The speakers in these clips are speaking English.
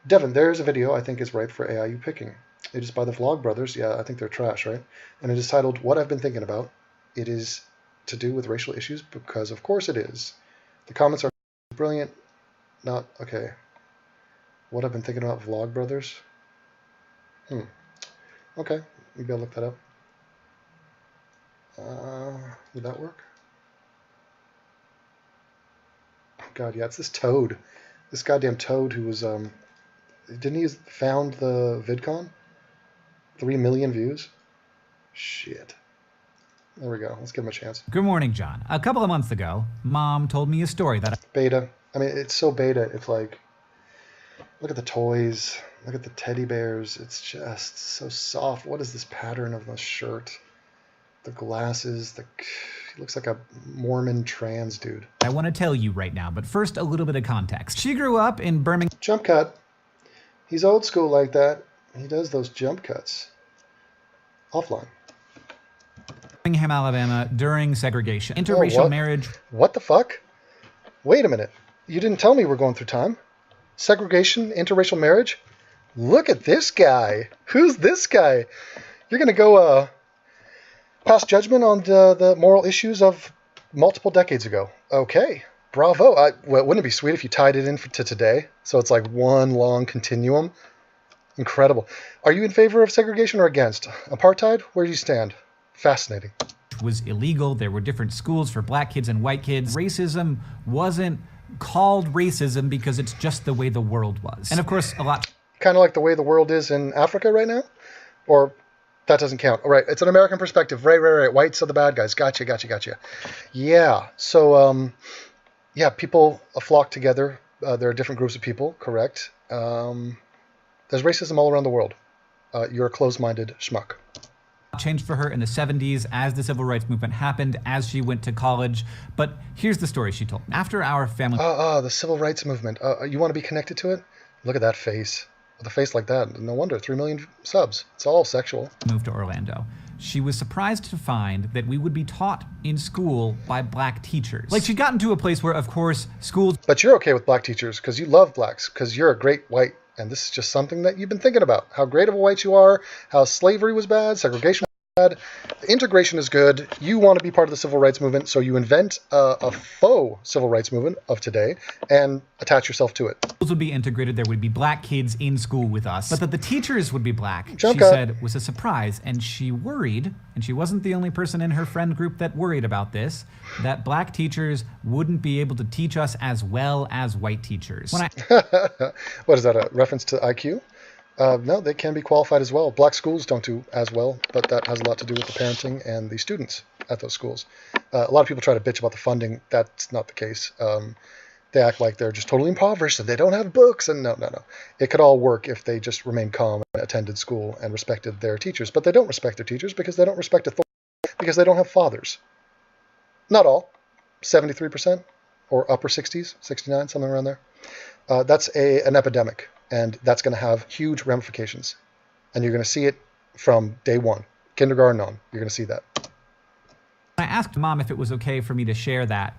Devon, there's a video I think is ripe for AIU picking. It is by the Vlogbrothers. Yeah, I think they're trash, right? And it is titled, What I've Been Thinking About. It is to do with racial issues, because of course it is. The comments are brilliant. Not, okay. What I've been thinking about, Vlogbrothers? Okay, maybe I'll look that up. Would that work? Oh God, yeah, it's this toad. This goddamn toad who was, didn't he found the VidCon? 3 million views? Shit. There we go. Let's give him a chance. Good morning, John. A couple of months ago, Mom told me a story that Beta. I mean, it's so beta. It's like, look at the toys. Look at the teddy bears. It's just so soft. What is this pattern of the shirt? The glasses. He looks like a Mormon trans dude. I want to tell you right now, but first a little bit of context. She grew up in Birmingham. Jump cut. He's old school like that. He does those jump cuts. Offline. Birmingham, Alabama, during segregation. Interracial marriage. What the fuck? Wait a minute. You didn't tell me we're going through time. Segregation, interracial marriage? Look at this guy. Who's this guy? You're going to go pass judgment on the moral issues of multiple decades ago. Okay. Bravo. Well, wouldn't it be sweet if you tied it in to today? So it's like one long continuum. Incredible. Are you in favor of segregation or against? Apartheid? Where do you stand? Fascinating. Was illegal. There were different schools for black kids and white kids. Racism wasn't called racism because it's just the way the world was. And of course, a lot. Kind of like the way the world is in Africa right now? Or that doesn't count. All right, it's an American perspective. Right. Whites are the bad guys. Gotcha. Yeah, so, yeah, people flock together. There are different groups of people, correct. There's racism all around the world. You're a closed-minded schmuck. Changed for her in the 70s as the civil rights movement happened, as she went to college. But here's the story she told. After our family... the civil rights movement. You want to be connected to it? Look at that face. With a face like that, no wonder. 3 million subs. It's all sexual. Moved to Orlando. She was surprised to find that we would be taught in school by black teachers. Like, she'd gotten to a place where, of course, schools... But you're okay with black teachers because you love blacks, because you're a great white. And this is just something that you've been thinking about. How great of a white you are, how slavery was bad, segregation was bad, integration is good. You want to be part of the civil rights movement, so you invent a faux civil rights movement of today and attach yourself to it. Schools would be integrated, there would be black kids in school with us, but that the teachers would be black, she Jump cut. said, was a surprise, and she worried, and she wasn't the only person in her friend group that worried about this, that black teachers wouldn't be able to teach us as well as white teachers. What is that, a reference to IQ? No, they can be qualified as well. Black schools don't do as well, but that has a lot to do with the parenting and the students at those schools. A lot of people try to bitch about the funding. That's not the case. They act like they're just totally impoverished and they don't have books. And no. It could all work if they just remained calm and attended school and respected their teachers. But they don't respect their teachers because they don't respect authority, because they don't have fathers. Not all. 73% or upper 60s, 69, something around there. That's an epidemic. And that's going to have huge ramifications. And you're going to see it from day one. Kindergarten on. You're going to see that. I asked Mom if it was okay for me to share that.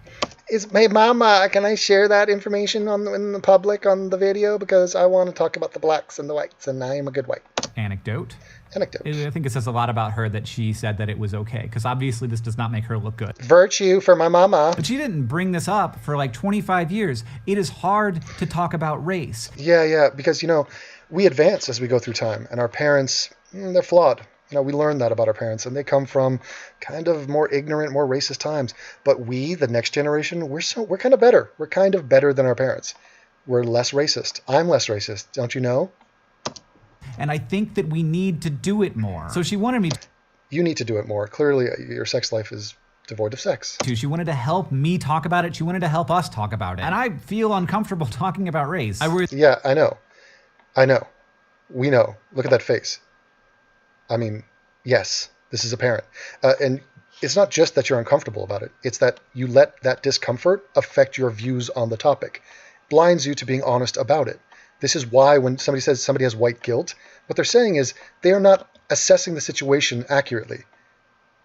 Hey, Mom, can I share that information in the public on the video? Because I want to talk about the blacks and the whites, and I am a good white. Anecdote. I think it says a lot about her that she said that it was okay, because obviously this does not make her look good. Virtue for my mama. But she didn't bring this up for like 25 years. It is hard to talk about race. Yeah, because, we advance as we go through time, and our parents, they're flawed. We learn that about our parents, and they come from kind of more ignorant, more racist times. But we, the next generation, we're kind of better. We're kind of better than our parents. We're less racist. I'm less racist, don't you know? And I think that we need to do it more. So she wanted me to... You need to do it more. Clearly, your sex life is devoid of sex. She wanted to help me talk about it. She wanted to help us talk about it. And I feel uncomfortable talking about race. Yeah, I know. We know. Look at that face. I mean, yes, this is apparent. And it's not just that you're uncomfortable about it. It's that you let that discomfort affect your views on the topic. Blinds you to being honest about it. This is why when somebody says somebody has white guilt, what they're saying is they are not assessing the situation accurately.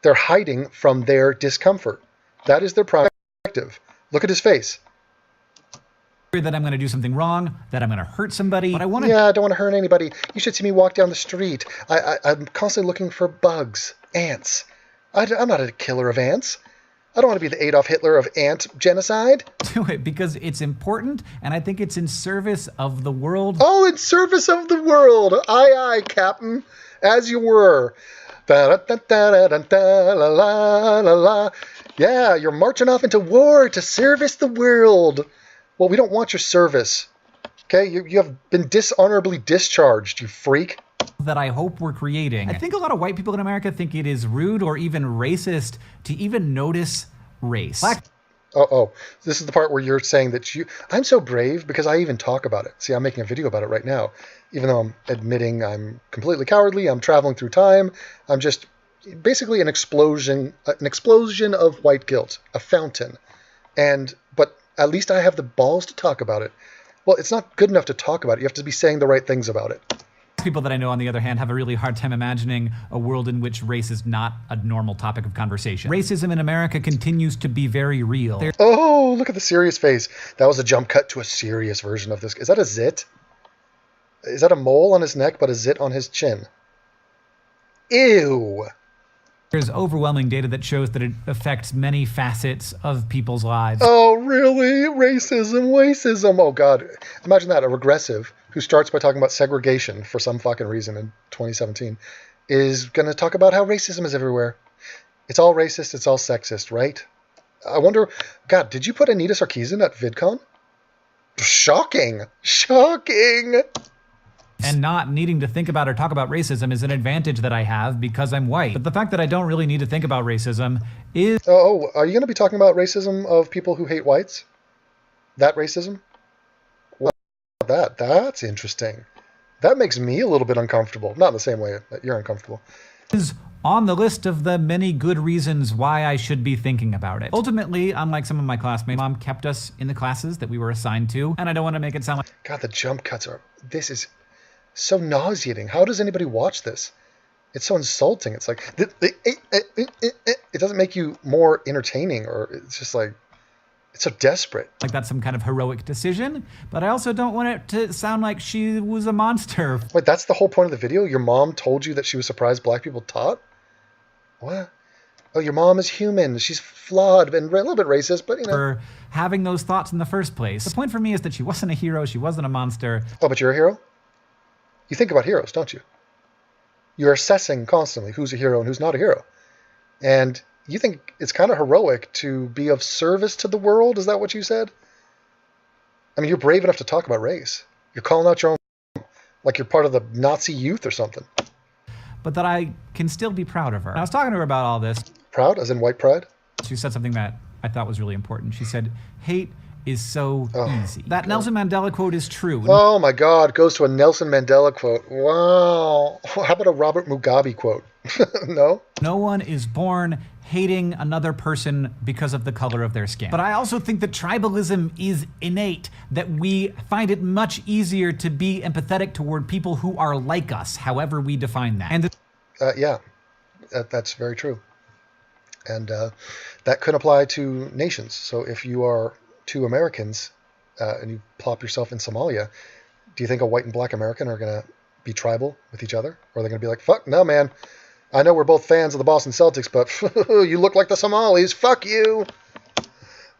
They're hiding from their discomfort. That is their perspective. Look at his face. that I'm going to do something wrong, that I'm going to hurt somebody, but I want to... Yeah, I don't want to hurt anybody. You should see me walk down the street. I'm constantly looking for bugs, ants. I'm not a killer of ants. I don't want to be the Adolf Hitler of ant genocide. Do it because it's important, and I think it's in service of the world. Oh, in service of the world. Aye, aye, Captain. As you were. Da-da-da-da-da-da-la-la-la-la. Yeah, you're marching off into war to service the world. Well, we don't want your service. Okay? You have been dishonorably discharged, you freak. That I hope we're creating. I think a lot of white people in America think it is rude or even racist to even notice race. Oh, this is the part where you're saying that I'm so brave because I even talk about it. See, I'm making a video about it right now. Even though I'm admitting I'm completely cowardly, I'm traveling through time, I'm just basically an explosion of white guilt, a fountain. But at least I have the balls to talk about it. Well, it's not good enough to talk about it. You have to be saying the right things about it. People that I know, on the other hand, have a really hard time imagining a world in which race is not a normal topic of conversation. Racism in America continues to be very real. Oh, look at the serious face. That was a jump cut to a serious version of this. Is that a zit? Is that a mole on his neck, but a zit on his chin? Ew. There's overwhelming data that shows that it affects many facets of people's lives. Oh, really? Racism. Oh, God. Imagine that. A regressive who starts by talking about segregation for some fucking reason in 2017 is going to talk about how racism is everywhere. It's all racist. It's all sexist, right? I wonder, God, did you put Anita Sarkeesian at VidCon? Shocking. And not needing to think about or talk about racism is an advantage that I have because I'm white. But the fact that I don't really need to think about racism is... Oh, are you going to be talking about racism of people who hate whites? That racism? What about that? That's interesting. That makes me a little bit uncomfortable. Not in the same way that you're uncomfortable. Is on the list of the many good reasons why I should be thinking about it. Ultimately, unlike some of my classmates, Mom kept us in the classes that we were assigned to, and I don't want to make it sound like... God, the jump cuts are... This is... so nauseating. How does anybody watch this? It's so insulting. It's like it doesn't make you more entertaining, or it's just like it's so desperate. Like that's some kind of heroic decision, but I also don't want it to sound like she was a monster. Wait, that's the whole point of the video? Your mom told you that she was surprised black people taught? What? Oh, your mom is human. She's flawed and a little bit racist, but you know. For having those thoughts in the first place. The point for me is that she wasn't a hero. She wasn't a monster. Oh, but you're a hero? You think about heroes, don't you? You're assessing constantly who's a hero and who's not a hero. And you think it's kind of heroic to be of service to the world? Is that what you said? I mean, you're brave enough to talk about race. You're calling out your own, like you're part of the Nazi youth or something. But that I can still be proud of her. I was talking to her about all this. Proud, as in white pride? She said something that I thought was really important. She said, hate is so easy. That Nelson Mandela quote is true. Oh my God, goes to a Nelson Mandela quote. Wow. How about a Robert Mugabe quote? No? No one is born hating another person because of the color of their skin. But I also think that tribalism is innate, that we find it much easier to be empathetic toward people who are like us, however we define that. And yeah, that's very true. And that could apply to nations. So if you are two Americans and you plop yourself in Somalia, do you think a white and black American are going to be tribal with each other? Or are they going to be like, fuck, no, man. I know we're both fans of the Boston Celtics, but you look like the Somalis. Fuck you.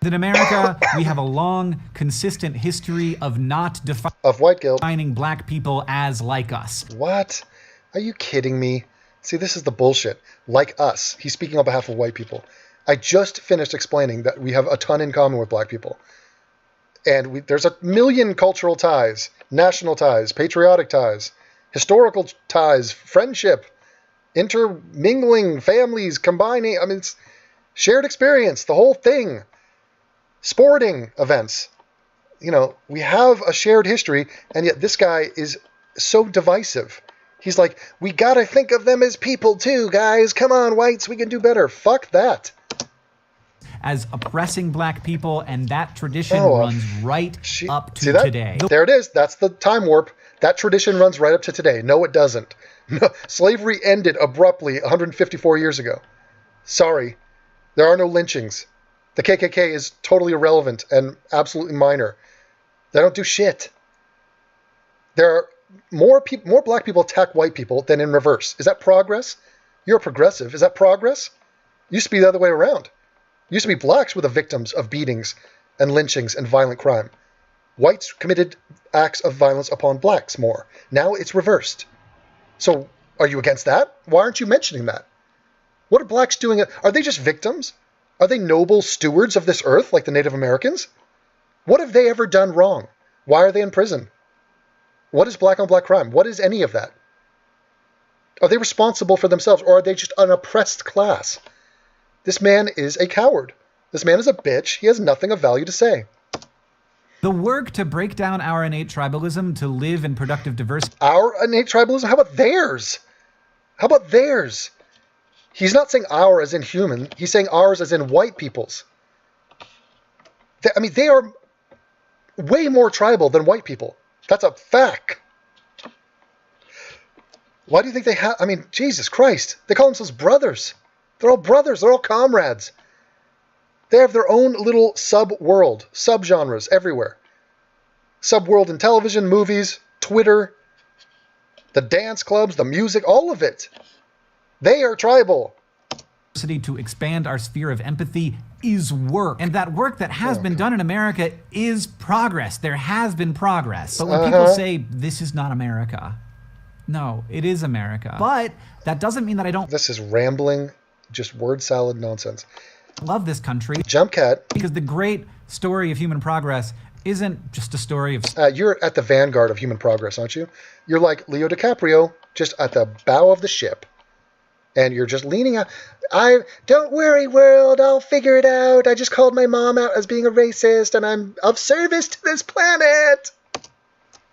In America, we have a long, consistent history of not white guilt, defining black people as like us. What? Are you kidding me? See, this is the bullshit. Like us. He's speaking on behalf of white people. I just finished explaining that we have a ton in common with black people. And there's a million cultural ties, national ties, patriotic ties, historical ties, friendship, intermingling, families, combining. I mean, it's shared experience, the whole thing. Sporting events. You know, we have a shared history, and yet this guy is so divisive. He's like, we gotta think of them as people too, guys. Come on, whites, we can do better. Fuck that. As oppressing black people, and that tradition runs right up to today. There it is. That's the time warp. That tradition runs right up to today. No, it doesn't. No, slavery ended abruptly 154 years ago. Sorry. There are no lynchings. The KKK is totally irrelevant and absolutely minor. They don't do shit. There are more black people attack white people than in reverse. Is that progress? You're a progressive. Is that progress? Used to be the other way around. Used to be blacks were the victims of beatings and lynchings and violent crime. Whites committed acts of violence upon blacks more. Now it's reversed. So are you against that? Why aren't you mentioning that? What are blacks doing? Are they just victims? Are they noble stewards of this earth like the Native Americans? What have they ever done wrong? Why are they in prison? What is black on black crime? What is any of that? Are they responsible for themselves, or are they just an oppressed class? This man is a coward. This man is a bitch. He has nothing of value to say. The work to break down our innate tribalism to live in productive diversity. Our innate tribalism? How about theirs? How about theirs? He's not saying our as in human. He's saying ours as in white people's. They are way more tribal than white people. That's a fact. Why do you think they have... Jesus Christ. They call themselves brothers. They're all brothers. They're all comrades. They have their own little sub-world, sub-genres everywhere. Sub-world in television, movies, Twitter, the dance clubs, the music, all of it. They are tribal. To expand our sphere of empathy is work. And that work that has been done in America is progress. There has been progress. But when people say, this is not America, no, it is America. But that doesn't mean that I don't... This is rambling, just word salad nonsense. Love this country. Jump cat. Because the great story of human progress isn't just a story of... You're at the vanguard of human progress, aren't you? You're like Leo DiCaprio, just at the bow of the ship. And you're just leaning out. Don't worry, world, I'll figure it out. I just called my mom out as being a racist, and I'm of service to this planet.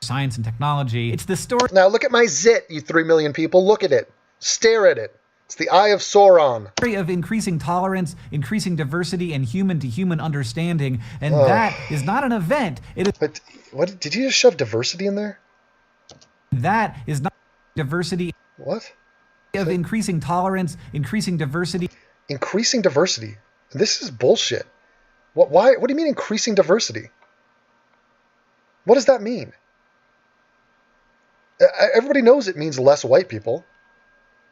Science and technology. It's the story... Now look at my zit, you 3 million people. Look at it. Stare at it. It's the Eye of Sauron. Of increasing tolerance, increasing diversity, and human-to-human understanding. And that is not an event. It is... But what did you just shove diversity in there? That is not diversity. What? Of increasing tolerance, increasing diversity. Increasing diversity. This is bullshit. What do you mean increasing diversity? What does that mean? Everybody knows it means less white people.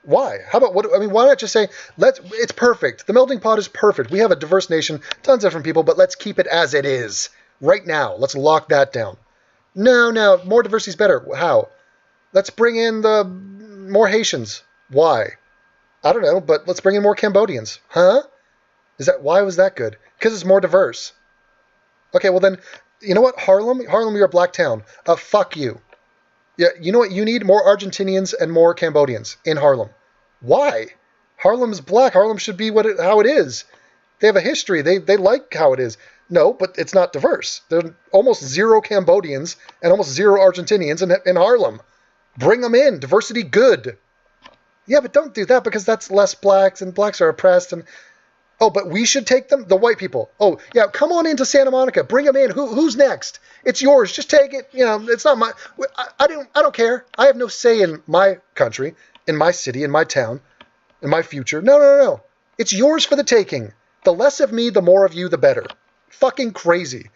Why? How about why not just say it's perfect. The melting pot is perfect. We have a diverse nation, tons of different people, but let's keep it as it is. Right now. Let's lock that down. No, more diversity is better. How? Let's bring in more Haitians. Why? I don't know, but let's bring in more Cambodians. Huh? Why was that good? Because it's more diverse. Okay, well then, you know what? Harlem, you're a black town. Fuck you. Yeah, you know what? You need more Argentinians and more Cambodians in Harlem. Why? Harlem is black. Harlem should be how it is. They have a history. They like how it is. No, but it's not diverse. There are almost zero Cambodians and almost zero Argentinians in Harlem. Bring them in. Diversity good. Yeah, but don't do that because that's less blacks and blacks are oppressed. But we should take them? The white people. Oh, yeah, come on into Santa Monica. Bring them in. Who's next? It's yours. Just take it. It's not my... I don't care. I have no say in my country, in my city, in my town, in my future. No. It's yours for the taking. The less of me, the more of you, the better. Fucking crazy.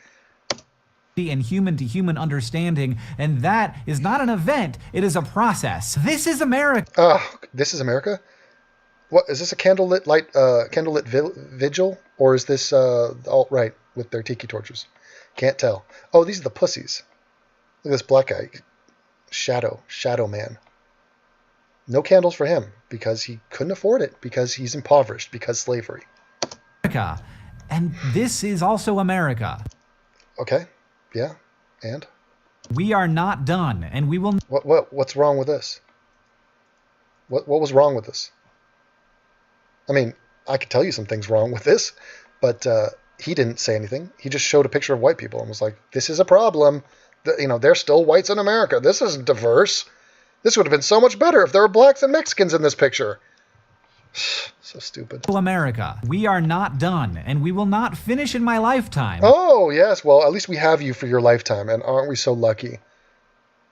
And human-to-human understanding, and that is not an event, it is a process. This is America. This is America? What is this, a candlelit vigil, or is this alt-right with their tiki torches? Can't tell. Oh, these are the pussies. Look at this black guy, Shadow Man. No candles for him because he couldn't afford it, because he's impoverished, because slavery. America, and this is also America. Okay. Yeah, and? We are not done, and we will... What's wrong with this? What was wrong with this? I could tell you some things wrong with this, but he didn't say anything. He just showed a picture of white people and was like, this is a problem. There's still whites in America. This isn't diverse. This would have been so much better if there were blacks and Mexicans in this picture. So stupid. America, we are not done, and we will not finish in my lifetime. Oh, yes. Well, at least we have you for your lifetime, and aren't we so lucky?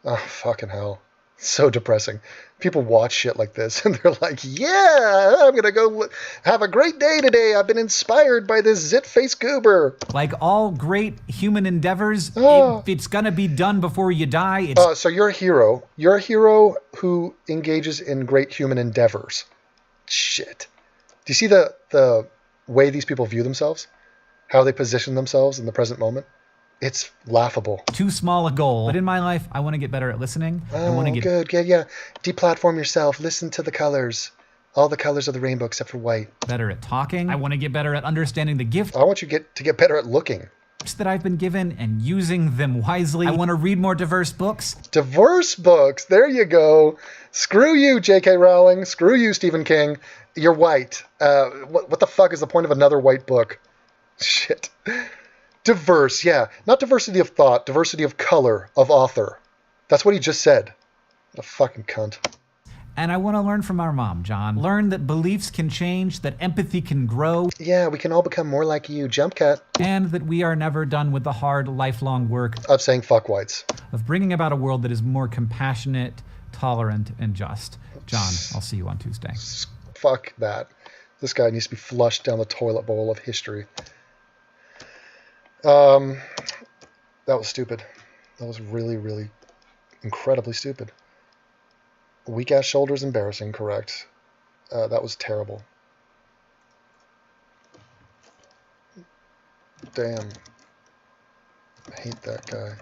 Oh, fucking hell. So depressing. People watch shit like this and they're like, yeah, I'm going to go have a great day today. I've been inspired by this zit-face goober. Like all great human endeavors, if it's going to be done before you die, it's... So you're a hero. You're a hero who engages in great human endeavors. Shit. Do you see the way these people view themselves? How they position themselves in the present moment? It's laughable. Too small a goal. But in my life, I want to get better at listening. I want to get good, yeah. Deplatform yourself. Listen to the colors. All the colors of the rainbow except for white. better at talking. I want to get better at understanding the gifts I want you to get better at looking. that I've been given and using them wisely. I want to read more diverse books. Diverse books. There you go. Screw you, J.K. Rowling. Screw you, Stephen King. You're white. What the fuck is the point of another white book? Shit. Diverse, yeah. Not diversity of thought, diversity of color, of author. That's what he just said. What a fucking cunt. And I want to learn from our mom, John. Learn that beliefs can change, that empathy can grow. Yeah, we can all become more like you, Jump Cut. And that we are never done with the hard, lifelong work of saying fuck whites. Of bringing about a world that is more compassionate, tolerant, and just. John, I'll see you on Tuesday. Fuck that. This guy needs to be flushed down the toilet bowl of history. That was stupid. That was really, really incredibly stupid. Weak-ass shoulders, embarrassing, correct. That was terrible. Damn. I hate that guy.